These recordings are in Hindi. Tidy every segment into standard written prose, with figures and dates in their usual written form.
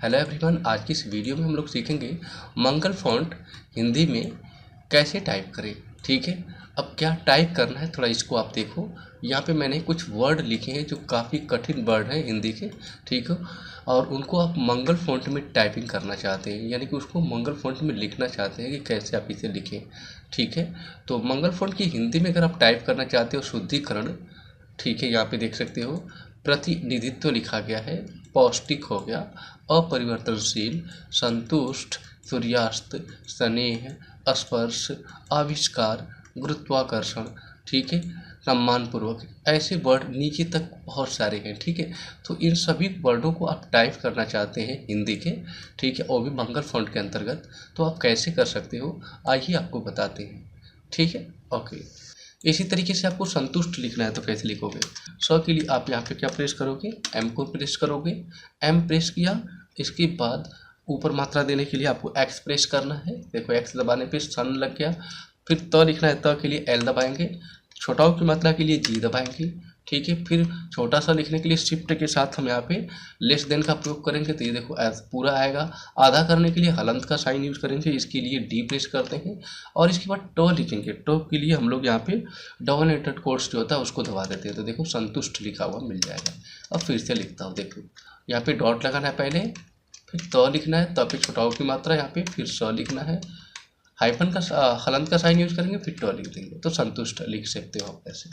हेलो एवरीवन, आज की इस वीडियो में हम लोग सीखेंगे मंगल फॉन्ट हिंदी में कैसे टाइप करें। ठीक है, अब क्या टाइप करना है थोड़ा इसको आप देखो। यहाँ पे मैंने कुछ वर्ड लिखे हैं जो काफ़ी कठिन वर्ड हैं हिंदी के। ठीक है, और उनको आप मंगल फॉन्ट में टाइपिंग करना चाहते हैं, यानी कि उसको मंगल फॉन्ट में लिखना चाहते हैं कि कैसे आप इसे लिखें। ठीक है, तो मंगल फॉन्ट की हिंदी में अगर आप टाइप करना चाहते हो शुद्धिकरण, ठीक है, यहाँ पे देख सकते हो प्रतिनिधित्व लिखा गया है, पौष्टिक हो गया, अपरिवर्तनशील, संतुष्ट, सूर्यास्त, स्नेह, स्पर्श, आविष्कार, गुरुत्वाकर्षण। ठीक है, सम्मानपूर्वक, ऐसे वर्ड नीचे तक बहुत सारे हैं। ठीक है, तो इन सभी वर्डों को आप टाइप करना चाहते हैं हिंदी के, ठीक है, और भी मंगल फॉन्ट के अंतर्गत, तो आप कैसे कर सकते हो आइए आपको बताते हैं। ठीक है, ओके। इसी तरीके से आपको संतुष्ट लिखना है तो कैसे लिखोगे। के लिए आप यहाँ पे क्या प्रेस करोगे, एम को प्रेस करोगे। एम प्रेस किया, इसके बाद ऊपर मात्रा देने के लिए आपको एक्स प्रेस करना है। देखो एक्स दबाने पे सन लग गया। फिर त लिखना है, त के लिए एल दबाएंगे। छोटाओं की मात्रा के लिए जी दबाएंगे। ठीक है, फिर छोटा सा लिखने के लिए शिफ्ट के साथ हम यहाँ पे लेस देन का प्रयोग करेंगे, तो ये देखो एज पूरा आएगा। आधा करने के लिए हलंत का साइन यूज करेंगे, इसके लिए डी प्रेस करते हैं। और इसके बाद ट लिखेंगे, ट के लिए हम लोग यहाँ पे डबल एंटेड कोट्स जो होता है उसको दबा देते हैं, तो देखो संतुष्ट लिखा हुआ मिल जाएगा। अब फिर से लिखता हूँ, देखो यहाँ पे डॉट लगाना है पहले, फिर त लिखना है, त पे छोटाओं की मात्रा यहाँ पे, फिर स लिखना है, हाइफन का हलंत का साइन यूज करेंगे, फिर ट लिख देंगे, तो संतुष्ट लिख सकते हो आप ऐसे।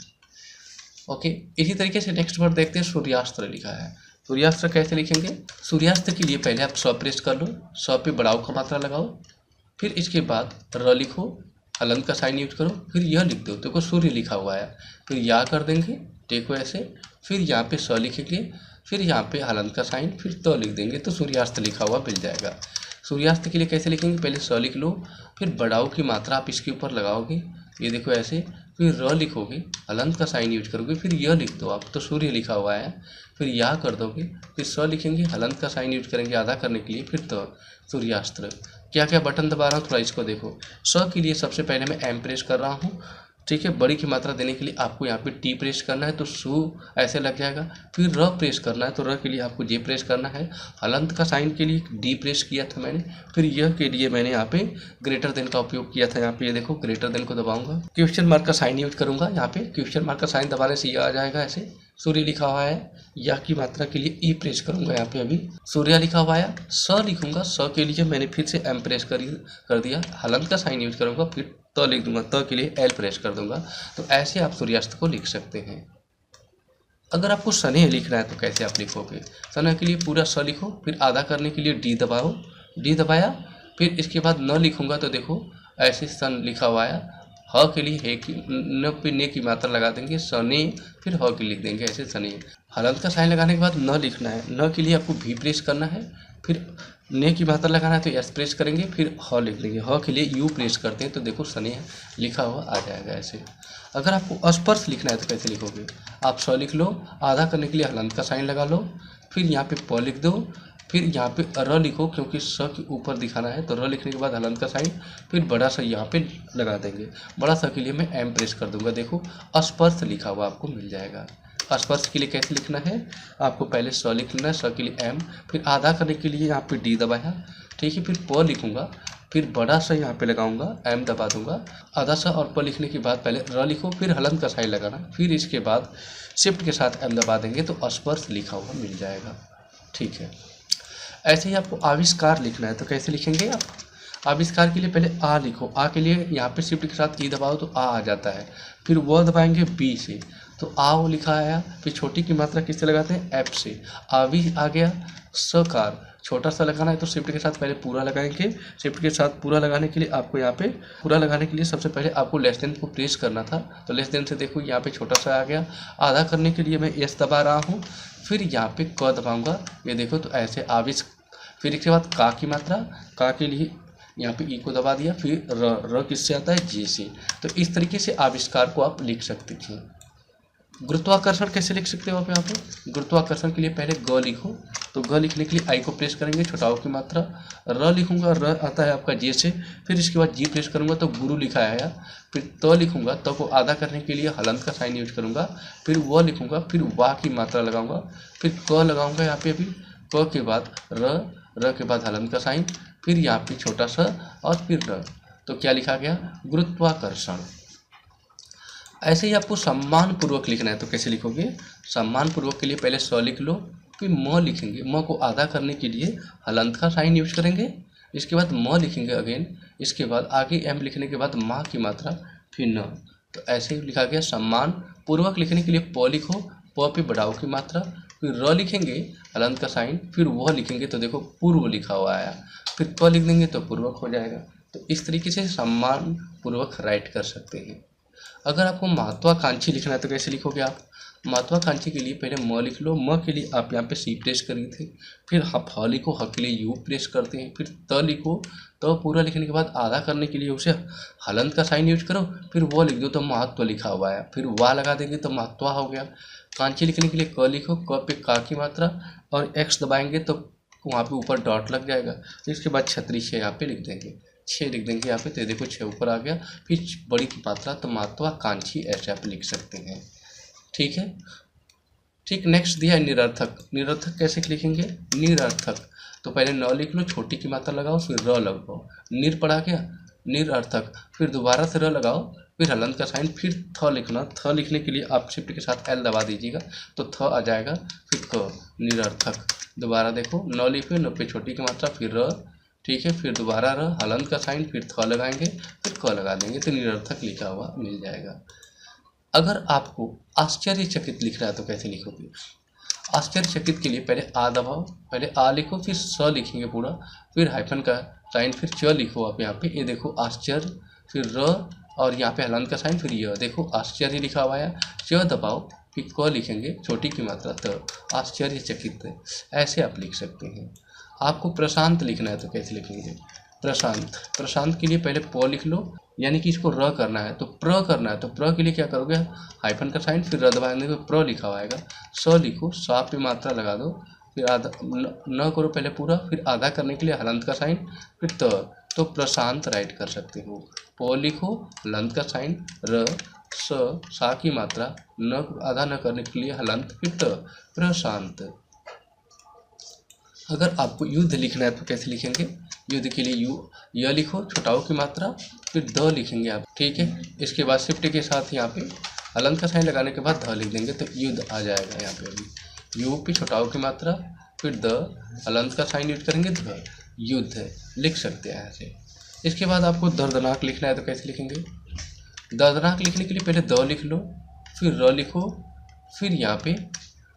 ओके, इसी तरीके से नेक्स्ट वर्ड देखते हैं, सूर्यास्त्र लिखा है। सूर्यास्त्र कैसे लिखेंगे। सूर्यास्त्र के लिए पहले आप स प्रेस कर लो, स पे बड़ाव का मात्रा लगाओ, फिर इसके बाद र लिखो, हलंत का साइन यूज करो, फिर यह लिख दो, देखो सूर्य लिखा हुआ है, फिर या कर देंगे, देखो ऐसे, फिर यहाँ पे स लिखेंगे, फिर यहाँ पे हलंत का साइन, फिर त लिख देंगे, तो सूर्यास्त लिखा हुआ मिल जाएगा। सूर्यास्त के लिए कैसे लिखेंगे, पहले स लिख लो, फिर बड़ाव की मात्रा आप इसके ऊपर लगाओगे, ये देखो ऐसे, फिर र लिखोगे, हलंत का साइन यूज करोगे, फिर यह लिख दो आप, तो सूर्य लिखा हुआ है, फिर या कर दोगे, फिर स लिखेंगे, हलंत का साइन यूज करेंगे आधा करने के लिए, फिर तो सूर्यास्त्र। क्या क्या बटन दबा रहा हूँ थोड़ा इसको देखो। स के लिए सबसे पहले मैं एम प्रेस कर रहा हूँ। ठीक है, बड़ी की मात्रा देने के लिए आपको यहाँ पे टी प्रेस करना है, तो सु ऐसे लग जाएगा। फिर र प्रेस करना है, तो र के लिए आपको जे प्रेस करना है। हलंत का साइन के लिए डी प्रेस किया था मैंने, फिर यह के लिए मैंने यहाँ पे ग्रेटर देन का उपयोग किया था। यहाँ पे ये देखो ग्रेटर देन को दबाऊंगा, क्वेश्चन मार्क का साइन यूज करूंगा। यहाँ पे क्वेश्चन मार्क का साइन दबाने से यह आ जाएगा ऐसे। सूर्य लिखा हुआ है, या की मात्रा के लिए ई प्रेस करूंगा, यहाँ पे अभी सूर्य लिखा हुआ है। स लिखूंगा, स के लिए मैंने फिर से एम प्रेस कर दिया, हलंत का साइन यूज करूंगा, फिर तो लिख दूंगा, तो के लिए एल प्रेस कर दूंगा। तो ऐसे आप सूर्यास्त को लिख सकते हैं। अगर आपको स्नेह लिखना है तो कैसे आप लिखोगे। स्नेह के लिए पूरा स लिखो, फिर आधा करने के लिए डी दबाओ, डी दबाया, फिर इसके बाद न लिखूंगा, तो देखो ऐसे सन लिखा हुआ है। ह के लिए हे की न पे ने की मात्रा लगा देंगे, सने, फिर ह के लिख देंगे ऐसे सने। हलंत का साइन लगाने के बाद न लिखना है, न के लिए आपको भी प्रेस करना है, फिर ने की मात्रा लगाना है तो एस प्रेस करेंगे, फिर ह लिख देंगे, ह के लिए यू प्रेस करते हैं, तो देखो सने लिखा हुआ आ जाएगा ऐसे। अगर आपको स्पर्श लिखना है तो कैसे लिखोगे। आप स लिख लो, आधा करने के लिए हलंत का साइन लगा लो, फिर यहाँ पे प लिख दो, फिर यहाँ पे र लिखो, क्योंकि स के ऊपर दिखाना है, तो र लिखने के बाद हलंत का साइन, फिर बड़ा सा यहाँ पे लगा देंगे। बड़ा सा के लिए मैं एम प्रेस कर दूंगा, देखो स्पर्श लिखा हुआ आपको मिल जाएगा। स्पर्श के लिए कैसे लिखना है, आपको पहले स लिखना है, स के लिए एम, फिर आधा करने के लिए यहाँ पे डी दबाया, ठीक है, फिर प लिखूंगा, फिर बड़ा सा यहाँ पे लगाऊंगा, एम दबा दूंगा, आधा सा, और प लिखने के बाद पहले र लिखो, फिर हलंत का साइन लगाना, फिर इसके बाद शिफ्ट के साथ एम दबा देंगे, तो स्पर्श लिखा हुआ मिल जाएगा। ठीक है, ऐसे ही आपको आविष्कार लिखना है तो कैसे लिखेंगे आप। आविष्कार के लिए पहले आ लिखो, आ के लिए यहाँ पे शिफ्ट के साथ ई दबाओ तो आ जाता है, फिर वो दबाएंगे बी से, तो आ वो लिखा आया, फिर छोटी की मात्रा किससे लगाते हैं, एफ से, आवी आ गया। सकार छोटा सा लगाना है तो शिफ्ट के साथ पहले पूरा लगाएंगे, शिफ्ट के साथ पूरा लगाने के लिए आपको यहाँ पे पूरा लगाने के लिए सबसे पहले आपको लेस देन को प्रेस करना था, तो लेस देन से देखो यहाँ पे छोटा सा आ गया। आधा करने के लिए मैं एस दबा रहा हूँ, फिर यहाँ पे क दबाऊंगा, ये देखो, तो ऐसे आविष। फिर इसके बाद का की मात्रा, का के लिए यहाँ पे ई को दबा दिया, फिर र किससे आता है, जी से। तो इस तरीके से आविष्कार को आप लिख सकते हैं। गुरुत्वाकर्षण कैसे लिख सकते हो आप यहाँ पे। गुरुत्वाकर्षण के लिए पहले ग लिखो, तो ग लिखने के लिए आई को प्रेस करेंगे, छोटाओं की मात्रा, र लिखूंगा, र आता है आपका जे से, फिर इसके बाद जी प्रेस करूंगा तो गुरु लिखा आया, फिर त लिखूंगा, त को आधा करने के लिए हलंत का साइन यूज करूंगा, फिर व लिखूंगा, फिर वा की मात्रा लगाऊंगा, फिर क लगाऊंगा यहाँ पे, अभी क के बाद र, र के बाद हलंत का साइन, फिर यहाँ पे छोटा सा और फिर र, तो क्या लिखा गया, गुरुत्वाकर्षण। ऐसे ही आपको सम्मान पूर्वक लिखना है, तो कैसे लिखोगे, सम्मान पूर्वक के लिए पहले स लिख लो, फिर म लिखेंगे, म को आधा करने के लिए हलंत का साइन यूज करेंगे, इसके बाद म लिखेंगे अगेन, इसके बाद आगे एम लिखने के बाद माँ की मात्रा, फिर न। तो ऐसे ही लिखा गया। सम्मान पूर्वक लिखने के लिए प लिखो, प पे बढ़ाओ की मात्रा, फिर र लिखेंगे हलंत का साइन, फिर वह लिखेंगे तो देखो पूर्व लिखा हुआ आया, फिर प लिख देंगे तो पूर्वक हो जाएगा। तो इस तरीके से सम्मान पूर्वक राइट कर सकते हैं। अगर आपको महत्वाकांक्षी लिखना है तो कैसे लिखोगे आप, महत्वाकांक्षी के लिए पहले म लिख लो, म के लिए आप यहाँ पे सी प्रेस करिए थे, फिर आप ह लिखो, ह के लिए यू प्रेस करते हैं, फिर त लिखो, तो पूरा लिखने के बाद आधा करने के लिए उसे हलंत का साइन यूज करो, फिर वो लिख दो तो महत्व लिखा हुआ है, फिर वाह लगा देंगे तो महत्वा हो गया। कांची लिखने के लिए क लिखो, क पे का की मात्रा और एक्स दबाएंगे तो वहाँ पे ऊपर डॉट लग जाएगा, इसके बाद छतरी 6 यहाँ पे लिख देंगे, 6 लिख देंगे यहाँ पे, तो देखो 6 ऊपर आ गया, फिर बड़ी की मात्रा, तो महत्वाकांक्षी ऐसे आप लिख सकते हैं। ठीक है, ठीक। नेक्स्ट दिया है निरर्थक। निरर्थक कैसे लिखेंगे, निरर्थक तो पहले न लिख लो, छोटी की मात्रा लगाओ, फिर र लगाओ, निर पड़ा गया, निरर्थक, फिर दोबारा से र लगाओ, फिर हलंत का साइन, फिर थ लिखना, थ लिखने के लिए आप शिफ्ट के साथ एल दबा दीजिएगा तो थ आ जाएगा, फिर क, निरर्थक। दोबारा देखो, न लिखे, न पे छोटी की मात्रा, फिर र, ठीक है, फिर दोबारा र, हलंत का साइन, फिर थ लगाएंगे, फिर क लगा देंगे तो निरर्थक लिखा हुआ मिल जाएगा। अगर आपको आश्चर्यचकित लिखना है तो कैसे लिखोगे, आश्चर्यचकित के लिए पहले आ दबाओ, पहले आ लिखो, फिर स लिखेंगे पूरा, फिर हाइफन का साइन, फिर च लिखो आप यहाँ पे, ये देखो आश्चर्य, फिर र और यहाँ पे हलंत का साइन, फिर य, देखो आश्चर्य लिखा हुआ है, च दबाओ, फिर क लिखेंगे, छोटी की मात्रा त, आश्चर्यचकित, ऐसे आप लिख सकते हैं। आपको प्रशांत लिखना है तो कैसे लिखेंगे, प्रशांत, प्रशांत के लिए पहले प लिख लो, यानी कि इसको र करना है तो प्र करना है, तो प्र के लिए क्या करोगे, हाइफन का साइन, फिर र दबाएंगे तो प्र लिखा हुआ आएगा, स लिखो, सा पे मात्रा लगा दो, फिर आधा न करो पहले पूरा, फिर आधा करने के लिए हलंत का साइन, फिर त, तो प्रशांत राइट कर सकते हो। प लिखो, हलंत का साइन, र, सा की मात्रा, न आधा न करने के लिए हलंत, फिर त, प्रशांत। अगर आपको युद्ध लिखना है तो कैसे लिखेंगे, युद्ध के लिए य लिखो, छोटाओ की मात्रा, फिर द लिखेंगे आप, ठीक है, इसके बाद शिफ्ट के साथ यहाँ पे हलंत का साइन लगाने के बाद ध लिख देंगे तो युद्ध आ जाएगा। यहाँ पे अभी यू पे छोटाओ की मात्रा, फिर द, हलंत का साइन यूज करेंगे, ध, युद्ध लिख सकते हैं ऐसे। इसके बाद आपको दर्दनाक लिखना है तो कैसे लिखेंगे, दर्दनाक लिखने के लिए पहले द लिख लो, फिर र लिखो, फिर यहाँ पे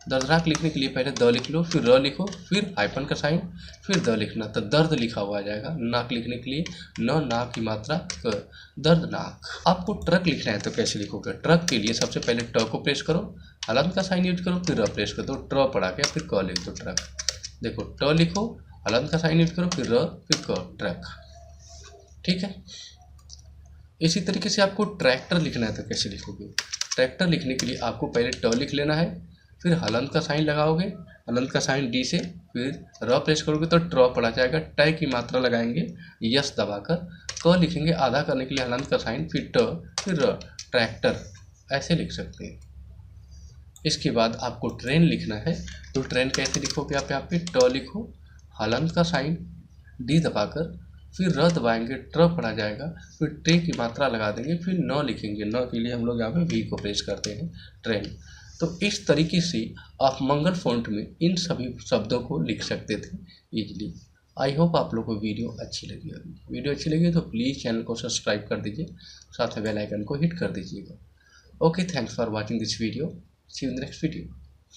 दर्दनाक लिखने के लिए पहले द लिख लो, फिर र लिखो, फिर हाइफन का साइन, फिर द लिखना, तो दर्द लिखा हुआ आ जाएगा। नाक लिखने के लिए न, नाक की मात्रा, क, दर्दनाक। आपको ट्रक लिखना है तो कैसे लिखोगे, ट्रक के लिए सबसे पहले ट को प्रेस करो, हलंत का साइन यूज करो, फिर र प्रेस कर दो, ट्र पड़ा गया, फिर क लिख दो, ट्रक। देखो ट लिखो, हलंत का साइन यूज करो, फिर र, फिर क, ट्रक। ठीक है, इसी तरीके से आपको ट्रैक्टर लिखना है तो कैसे लिखोगे, ट्रैक्टर लिखने के लिए आपको पहले ट लिख लेना है, फिर हलंत का साइन लगाओगे, हलंत का साइन डी से, फिर र प्रेस करोगे तो ट्र पड़ा जाएगा, टय की मात्रा लगाएंगे, यस दबाकर, क लिखेंगे, आधा करने के लिए हलंत का साइन, फिर ट, फिर र, ट्रैक्टर, ऐसे लिख सकते हैं। इसके बाद आपको ट्रेन लिखना है तो ट्रेन कैसे लिखोगे, आप यहाँ पे ट लिखो, हलंत का साइन, डी दबाकर, फिर र दबाएंगे, ट्र पड़ा जाएगा, फिर टे की मात्रा लगा देंगे, फिर न लिखेंगे, न के लिए हम लोग यहाँ पे वी को प्रेस करते हैं, ट्रेन। तो इस तरीके से आप मंगल फॉन्ट में इन सभी शब्दों को लिख सकते थे इजीली। आई होप आप लोग को वीडियो अच्छी लगी होगी। वीडियो अच्छी लगी तो प्लीज़ चैनल को सब्सक्राइब कर दीजिए, साथ में बेल आइकन को हिट कर दीजिएगा। Okay, thanks for watching this video, see you in the next video.